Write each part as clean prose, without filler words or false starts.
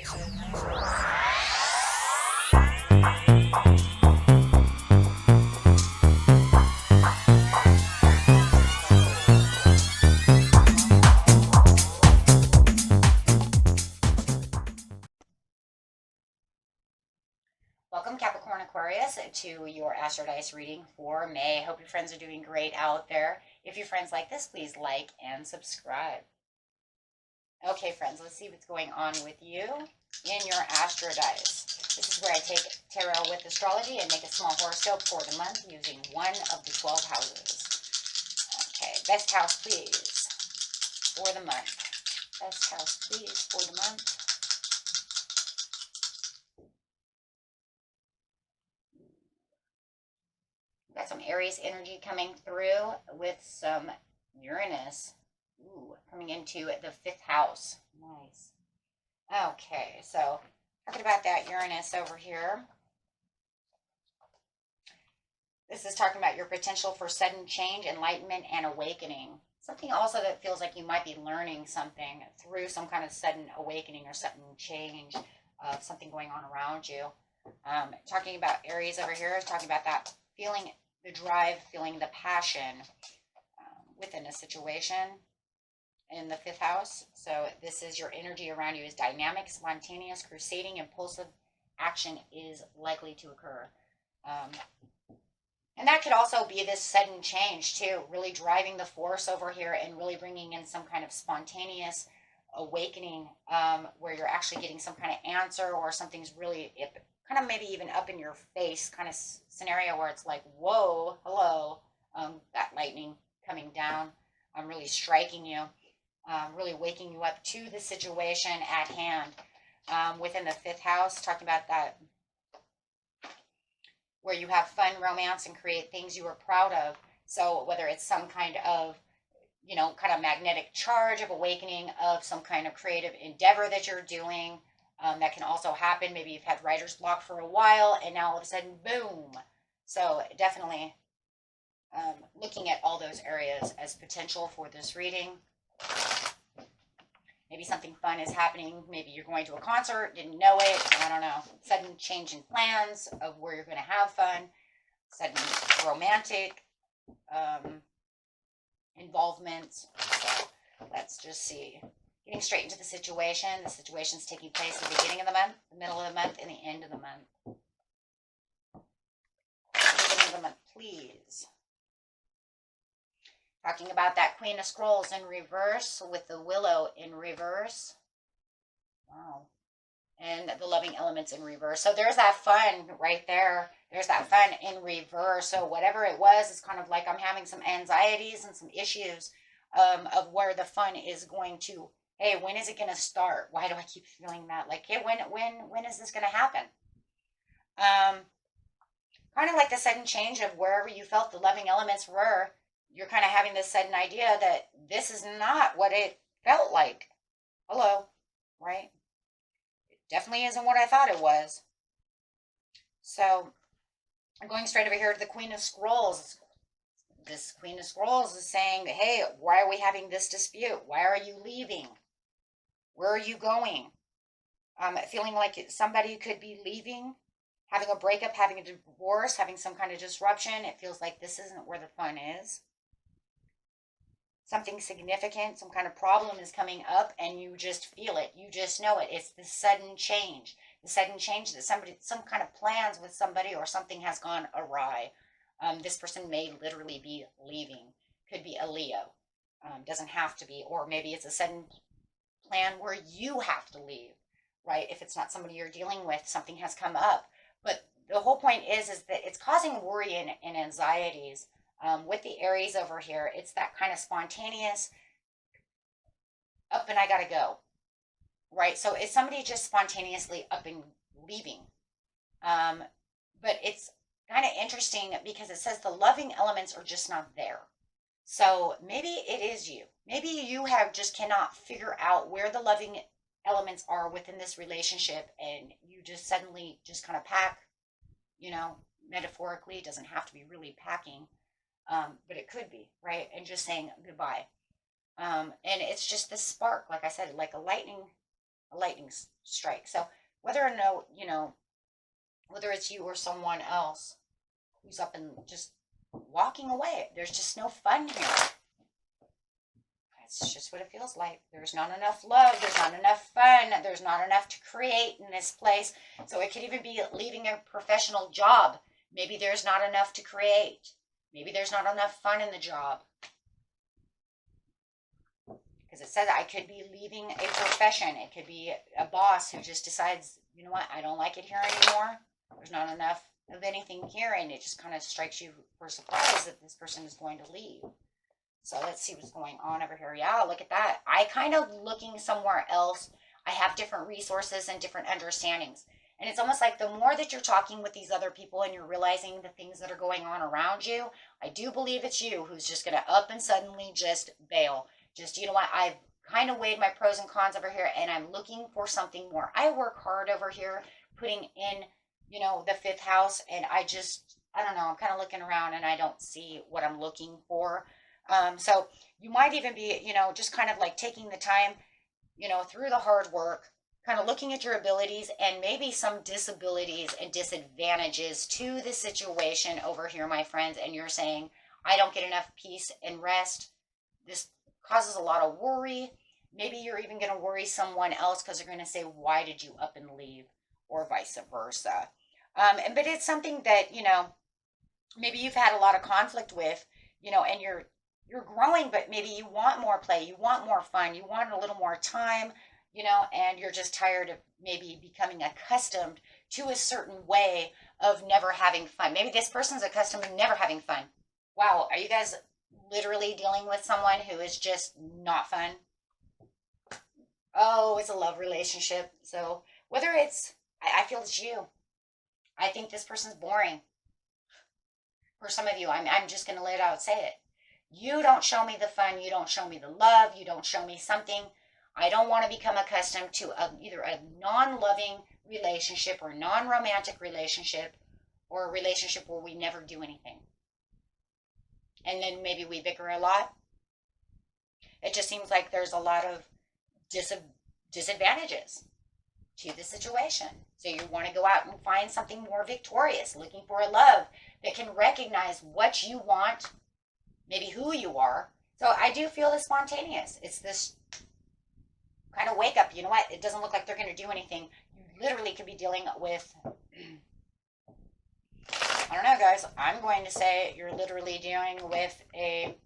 Welcome, Capricorn Aquarius, to your Astrodice reading for May. Hope your friends are doing great out there. If your friends like this, please like and subscribe. Okay, friends, let's see what's going on with you in your Astrodice. This is where I take tarot with astrology and make a small horoscope for the month using one of the 12 houses. Okay, best house, please, for the month. Best house, please, for the month. Got some Aries energy coming through with some Uranus. Ooh, coming into the 5th house. Nice. Okay, so talking about that Uranus over here. This is talking about your potential for sudden change, enlightenment, and awakening. Something also that feels like you might be learning something through some kind of sudden awakening or sudden change of something going on around you. Talking about Aries over here is talking about that feeling the drive, feeling the passion within a situation in the 5th house. So this is your energy around you is dynamic, spontaneous, crusading, impulsive action is likely to occur. And that could also be this sudden change too, really driving the force over here and really bringing in some kind of spontaneous awakening where you're actually getting some kind of answer or something's really kind of maybe even up in your face kind of scenario where it's like, whoa, hello, that lightning coming down, really striking you, really waking you up to the situation at hand within the 5th house, talking about that where you have fun, romance, and create things you are proud of. So whether it's some kind of, kind of magnetic charge of awakening of some kind of creative endeavor that you're doing, that can also happen. Maybe you've had writer's block for a while and now all of a sudden, boom. So definitely looking at all those areas as potential for this reading. Maybe something fun is happening. Maybe you're going to a concert, didn't know it. I don't know. Sudden change in plans of where you're going to have fun. Sudden romantic involvement. So let's just see. Getting straight into the situation. The situation's taking place at the beginning of the month, the middle of the month, and the end of the month. Beginning of the month, please. Talking about that Queen of Scrolls in reverse with the Willow in reverse. Wow. And the loving elements in reverse. So there's that fun right there. There's that fun in reverse. So whatever it was, it's kind of like I'm having some anxieties and some issues of where the fun is going to. Hey, when is it going to start? Why do I keep feeling that? Like, hey, when is this going to happen? Kind of like the sudden change of wherever you felt the loving elements were. You're kind of having this sudden idea that this is not what it felt like. Hello, right? It definitely isn't what I thought it was. So I'm going straight over here to the Queen of Scrolls. This Queen of Scrolls is saying, hey, why are we having this dispute? Why are you leaving? Where are you going? Feeling like somebody could be leaving, having a breakup, having a divorce, having some kind of disruption. It feels like this isn't where the fun is. Something significant, some kind of problem is coming up and you just feel it. You just know it. It's the sudden change. The sudden change that some kind of plans with somebody or something has gone awry. This person may literally be leaving. Could be a Leo. Doesn't have to be. Or maybe it's a sudden plan where you have to leave, right? If it's not somebody you're dealing with, something has come up. But the whole point is that it's causing worry and anxieties. With the Aries over here, it's that kind of spontaneous up and I gotta go, right? So is somebody just spontaneously up and leaving? But it's kind of interesting because it says the loving elements are just not there. So maybe it is you. Maybe you just cannot figure out where the loving elements are within this relationship and you just suddenly just kind of pack, metaphorically. It doesn't have to be really packing. But it could be, right? And just saying goodbye. And it's just this spark, like I said, like a lightning a lightning strike. So whether or no, whether it's you or someone else who's up and just walking away, there's just no fun here. That's just what it feels like. There's not enough love. There's not enough fun. There's not enough to create in this place. So it could even be leaving a professional job. Maybe there's not enough to create. Maybe there's not enough fun in the job. Because it says I could be leaving a profession. It could be a boss who just decides, you know what, I don't like it here anymore. There's not enough of anything here. And it just kind of strikes you for surprise that this person is going to leave. So let's see what's going on over here. Yeah, look at that. I kind of looking somewhere else. I have different resources and different understandings. And it's almost like the more that you're talking with these other people and you're realizing the things that are going on around you, I do believe it's you who's just going to up and suddenly just bail. Just, you know what, I've kind of weighed my pros and cons over here and I'm looking for something more. I work hard over here putting in, the 5th house, and I don't know, I'm kind of looking around and I don't see what I'm looking for. So you might even be, just kind of like taking the time, through the hard work, kind of looking at your abilities and maybe some disabilities and disadvantages to the situation over here, my friends. And you're saying, I don't get enough peace and rest. This causes a lot of worry. Maybe you're even going to worry someone else because they're going to say, why did you up and leave? Or vice versa. But it's something that, maybe you've had a lot of conflict with, and you're growing, but maybe you want more play, you want more fun, you want a little more time, and you're just tired of maybe becoming accustomed to a certain way of never having fun. Maybe this person's accustomed to never having fun. Wow, are you guys literally dealing with someone who is just not fun? Oh, it's a love relationship. So whether I feel it's you. I think this person's boring. For some of you, I'm just going to lay it out, say it. You don't show me the fun. You don't show me the love. You don't show me something. I don't want to become accustomed to either a non-loving relationship or non-romantic relationship or a relationship where we never do anything. And then maybe we bicker a lot. It just seems like there's a lot of disadvantages to the situation. So you want to go out and find something more victorious, looking for a love that can recognize what you want, maybe who you are. So I do feel it's spontaneous. It's this kind of wake up. You know what? It doesn't look like they're going to do anything. You literally could be dealing with, I don't know, guys. I'm going to say you're literally dealing with a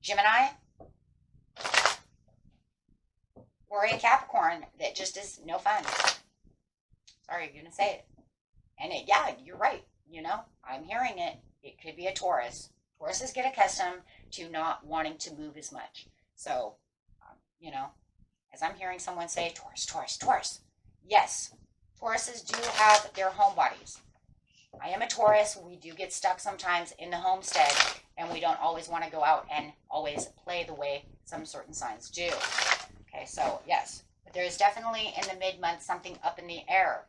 Gemini or a Capricorn that just is no fun. Sorry, I'm going to say it. And yeah, you're right. I'm hearing it. It could be a Taurus. Tauruses get accustomed to not wanting to move as much. So, as I'm hearing someone say, Taurus, Taurus, Taurus. Yes, Tauruses do have their home bodies. I am a Taurus. We do get stuck sometimes in the homestead, and we don't always want to go out and always play the way some certain signs do. Okay, so yes, but there is definitely in the mid-month something up in the air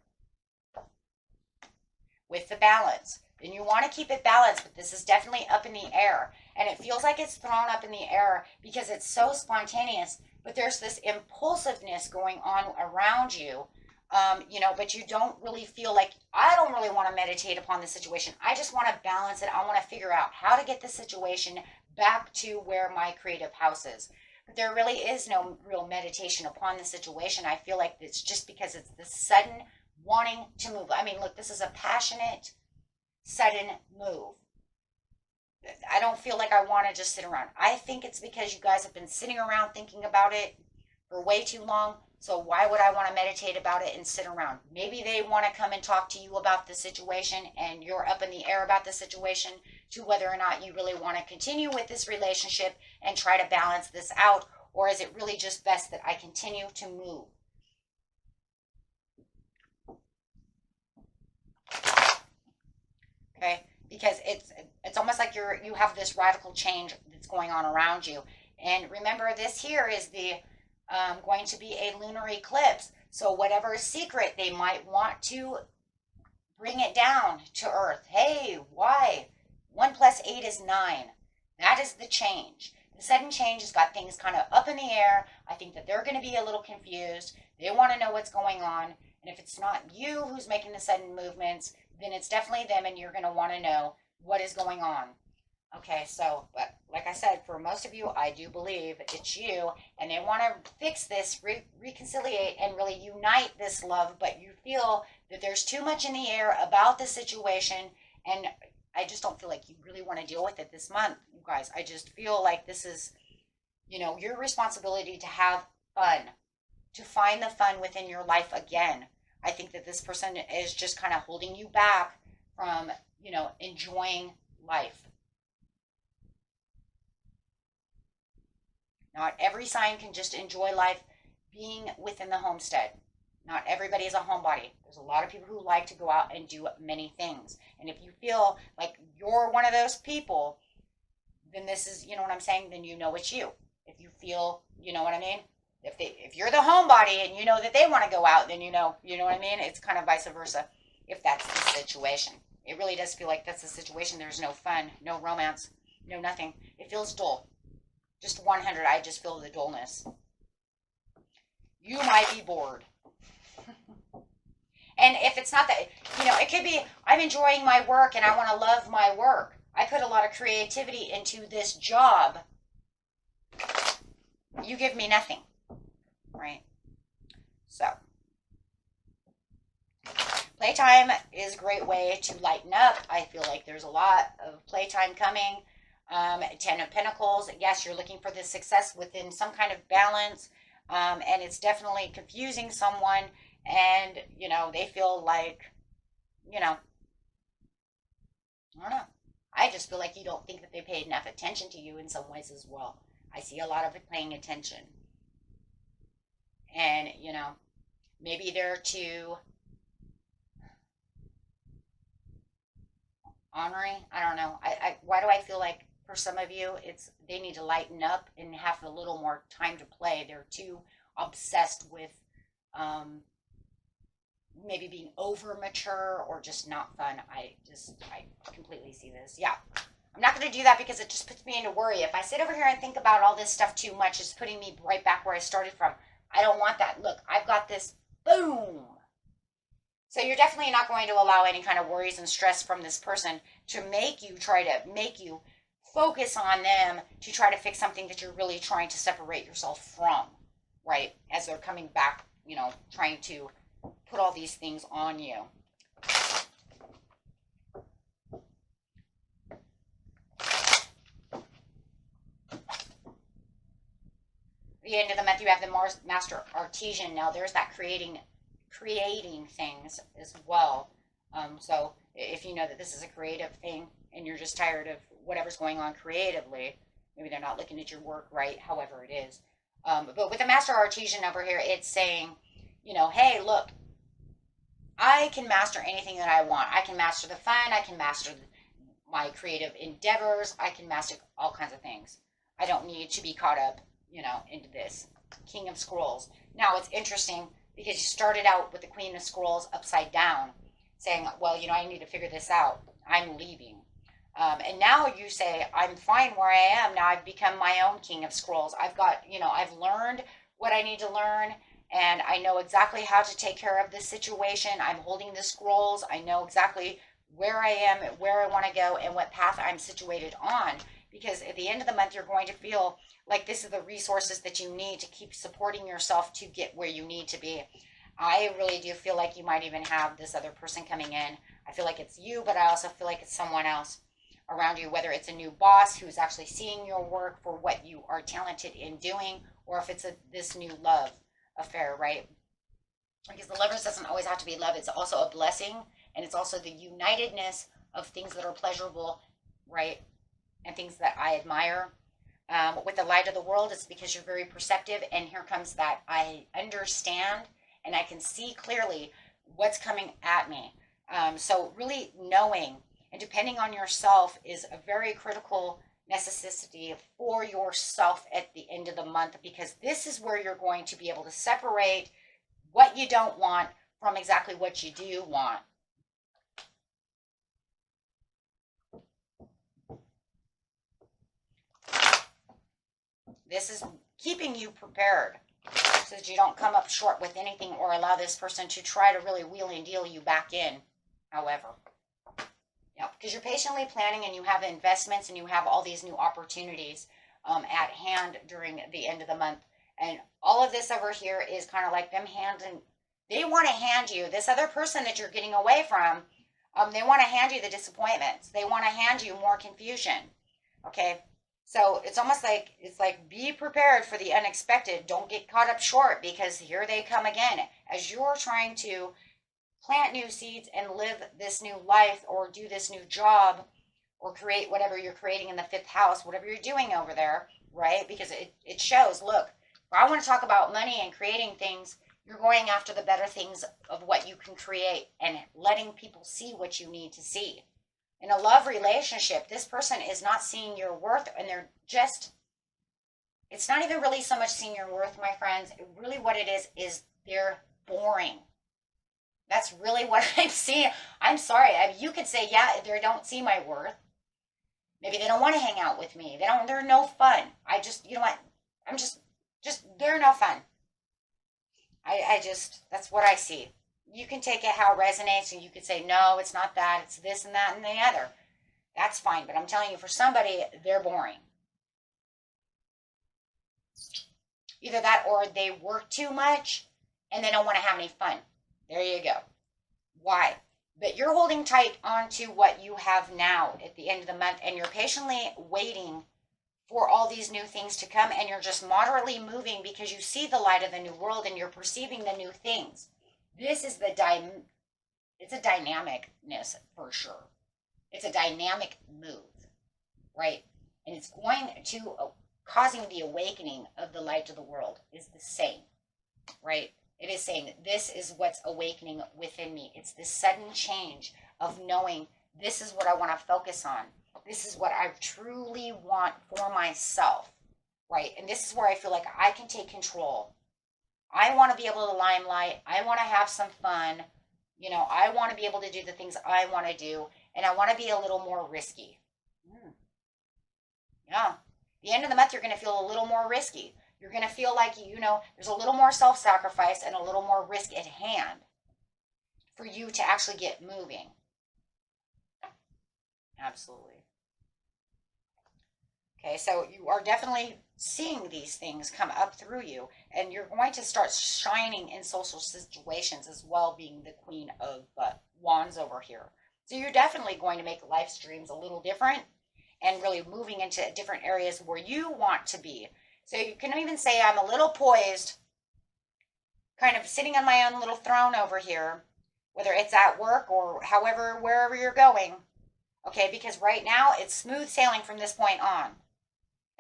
with the balance. And you want to keep it balanced, but this is definitely up in the air. And it feels like it's thrown up in the air because it's so spontaneous, but there's this impulsiveness going on around you, but you don't really feel like, I don't really want to meditate upon the situation. I just want to balance it. I want to figure out how to get the situation back to where my creative house is. But there really is no real meditation upon the situation. I feel like it's just because it's the sudden wanting to move. I mean, look, this is a passionate, sudden move. I don't feel like I want to just sit around. I think it's because you guys have been sitting around thinking about it for way too long. So why would I want to meditate about it and sit around? Maybe they want to come and talk to you about the situation and you're up in the air about the situation to whether or not you really want to continue with this relationship and try to balance this out. Or is it really just best that I continue to move? Okay, because it's almost like you have this radical change that's going on around you. And remember, this here is the going to be a lunar eclipse. So whatever secret they might want to bring it down to Earth. Hey, why? 1 + 8 is 9. That is the change. The sudden change has got things kind of up in the air. I think that they're going to be a little confused. They want to know what's going on. And if it's not you who's making the sudden movements, then it's definitely them, and you're going to want to know what is going on. Okay, so, but like I said, for most of you, I do believe it's you, and they want to fix this, reconciliate, and really unite this love, but you feel that there's too much in the air about the situation, and I just don't feel like you really want to deal with it this month, you guys. I just feel like this is, your responsibility to have fun, to find the fun within your life again. I think that this person is just kind of holding you back from, enjoying life. Not every sign can just enjoy life being within the homestead. Not everybody is a homebody. There's a lot of people who like to go out and do many things. And if you feel like you're one of those people, then this is, what I'm saying, then it's you. If you feel, you know what I mean? If you're the homebody and you know that they want to go out, then you know what I mean? It's kind of vice versa if that's the situation. It really does feel like that's the situation. There's no fun, no romance, no nothing. It feels dull. Just 100, I just feel the dullness. You might be bored. And if it's not that, it could be, I'm enjoying my work and I want to love my work. I put a lot of creativity into this job. You give me nothing, right? So, playtime is a great way to lighten up. I feel like there's a lot of playtime coming. 10 of Pentacles, yes, you're looking for this success within some kind of balance, and it's definitely confusing someone, and, they feel like, I don't know. I just feel like you don't think that they paid enough attention to you in some ways as well. I see a lot of it paying attention. And, maybe they're too honoring. I don't know. Why do I feel like for some of you, they need to lighten up and have a little more time to play. They're too obsessed with maybe being over mature or just not fun. I completely see this. Yeah. I'm not going to do that because it just puts me into worry. If I sit over here and think about all this stuff too much, it's putting me right back where I started from. I don't want that. Look, I've got this. Boom. So you're definitely not going to allow any kind of worries and stress from this person to try to make you focus on them to try to fix something that you're really trying to separate yourself from, right? As they're coming back, trying to put all these things on you. The end of the month, you have the Mars Master Artesian. Now, there's that creating things as well. So if you know that this is a creative thing and you're just tired of whatever's going on creatively, maybe they're not looking at your work right, however it is. But with the Master Artesian over here, it's saying, hey, look, I can master anything that I want. I can master the fun. I can master my creative endeavors. I can master all kinds of things. I don't need to be caught up, into this. King of Scrolls. Now, it's interesting because you started out with the Queen of Scrolls upside down, saying, well, I need to figure this out. I'm leaving. And now you say, I'm fine where I am. Now I've become my own King of Scrolls. I've got, I've learned what I need to learn, and I know exactly how to take care of this situation. I'm holding the scrolls. I know exactly where I am, where I want to go, and what path I'm situated on. Because at the end of the month, you're going to feel like this is the resources that you need to keep supporting yourself to get where you need to be. I really do feel like you might even have this other person coming in. I feel like it's you, but I also feel like it's someone else around you, whether it's a new boss who's actually seeing your work for what you are talented in doing, or if it's this new love affair, right? Because the Lovers doesn't always have to be love. It's also a blessing, and it's also the unitedness of things that are pleasurable, right? And things that I admire. With the Light of the World, it's because you're very perceptive, and here comes that I understand and I can see clearly what's coming at me. So really knowing and depending on yourself is a very critical necessity for yourself at the end of the month, because this is where you're going to be able to separate what you don't want from exactly what you do want. This is keeping you prepared so that you don't come up short with anything or allow this person to try to really wheel and deal you back in, however. Yeah, because you're patiently planning and you have investments and you have all these new opportunities at hand during the end of the month. And all of this over here is kind of like them handing, they want to hand you, this other person that you're getting away from, they want to hand you the disappointments. They want to hand you more confusion. Okay? So it's almost like, it's like, be prepared for the unexpected. Don't get caught up short, because here they come again. As you're trying to plant new seeds and live this new life or do this new job or create whatever you're creating in the 5th house, whatever you're doing over there, right? Because it shows, look, if I want to talk about money and creating things, you're going after the better things of what you can create and letting people see what you need to see. In a love relationship, this person is not seeing your worth, and they're just, it's not even really so much seeing your worth, my friends. Really what it is they're boring. That's really what I'm seeing. I'm sorry. You could say, yeah, they don't see my worth. Maybe they don't want to hang out with me. They're no fun. I just, you know what? I'm just, they're no fun. That's what I see. You can take it how it resonates, and you could say, no, it's not that, it's this and that and the other. That's fine. But I'm telling you, for somebody, they're boring. Either that or they work too much and they don't want to have any fun. There you go. Why? But you're holding tight onto what you have now at the end of the month, and you're patiently waiting for all these new things to come, and you're just moderately moving because you see the light of the new world and you're perceiving the new things. This is it's a dynamicness for sure. It's a dynamic move, right? And it's going to causing the awakening of the light of the world is the same, right? It is saying this is what's awakening within me. It's this sudden change of knowing this is what I want to focus on. This is what I truly want for myself, right? And this is where I feel like I can take control. I want to be able to limelight. I want to have some fun. You know, I want to be able to do the things I want to do, and I want to be a little more risky. Yeah. The end of the month, you're going to feel a little more risky. You're going to feel like, you know, there's a little more self-sacrifice and a little more risk at hand for you to actually get moving. Absolutely. Okay, so you are definitely seeing these things come up through you, and you're going to start shining in social situations as well, being the Queen of Wands over here. So you're definitely going to make life streams a little different and really moving into different areas where you want to be. So you can even say, I'm a little poised, kind of sitting on my own little throne over here, whether it's at work or however, wherever you're going. Okay, because right now it's smooth sailing from this point on.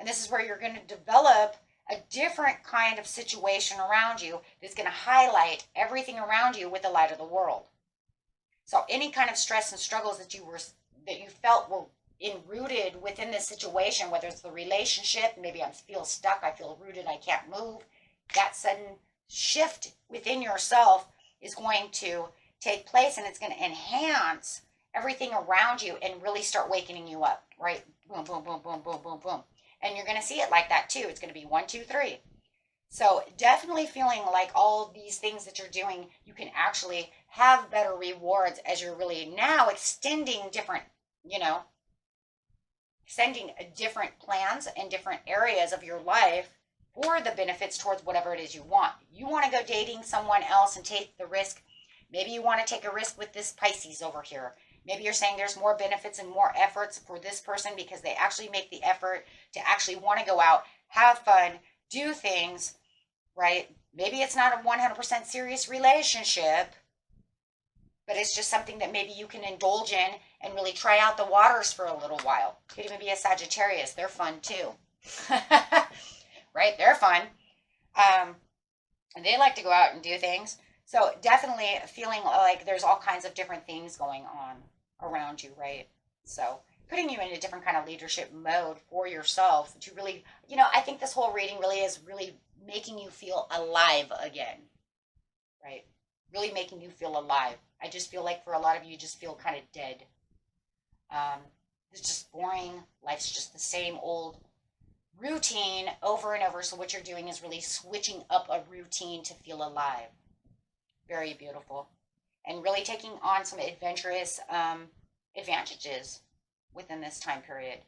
And this is where you're going to develop a different kind of situation around you that's going to highlight everything around you with the light of the world. So any kind of stress and struggles that you felt were enrooted within this situation, whether it's the relationship, maybe I feel stuck, I feel rooted, I can't move, that sudden shift within yourself is going to take place, and it's going to enhance everything around you and really start wakening you up, right? Boom, boom, boom, boom, boom, boom, boom. And you're going to see it like that too. It's going to be 1, 2, 3. So definitely feeling like all these things that you're doing, you can actually have better rewards as you're really now extending different, extending different plans and different areas of your life for the benefits towards whatever it is you want. You want to go dating someone else and take the risk. Maybe you want to take a risk with this Pisces over here. Maybe you're saying there's more benefits and more efforts for this person because they actually make the effort to actually want to go out, have fun, do things, right? Maybe it's not a 100% serious relationship, but it's just something that maybe you can indulge in and really try out the waters for a little while. Could even be a Sagittarius. They're fun too. Right? They're fun. And they like to go out and do things. So definitely feeling like there's all kinds of different things going on around you, right? So putting you in a different kind of leadership mode for yourself to really, I think this whole reading really is really making you feel alive again, right? Really making you feel alive. I just feel like for a lot of you, just feel kind of dead. It's just boring. Life's just the same old routine over and over. So what you're doing is really switching up a routine to feel alive. Very beautiful. And really taking on some adventurous advantages within this time period.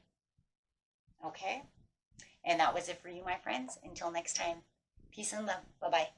Okay? And that was it for you, my friends. Until next time, peace and love. Bye-bye.